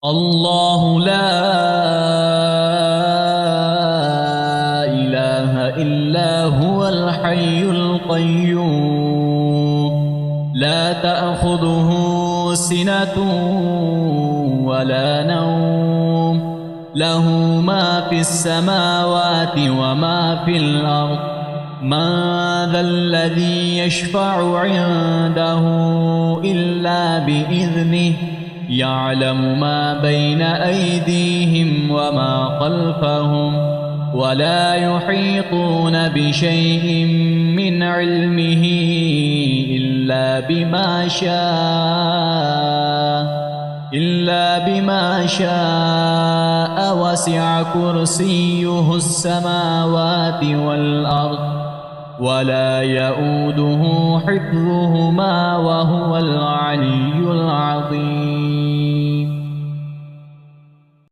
الله لا إله إلا هو الحي القيوم لا تأخذه سنة ولا نوم له ما في السماوات وما في الأرض من ذا الذي يشفع عنده إلا بإذنه يعلم ما بين أيديهم وما خلفهم ولا يحيطون بشيء من علمه إلا بما شاء وسع كرسيه السماوات والأرض ولا يؤوده حفظهما وهو العلي العظيم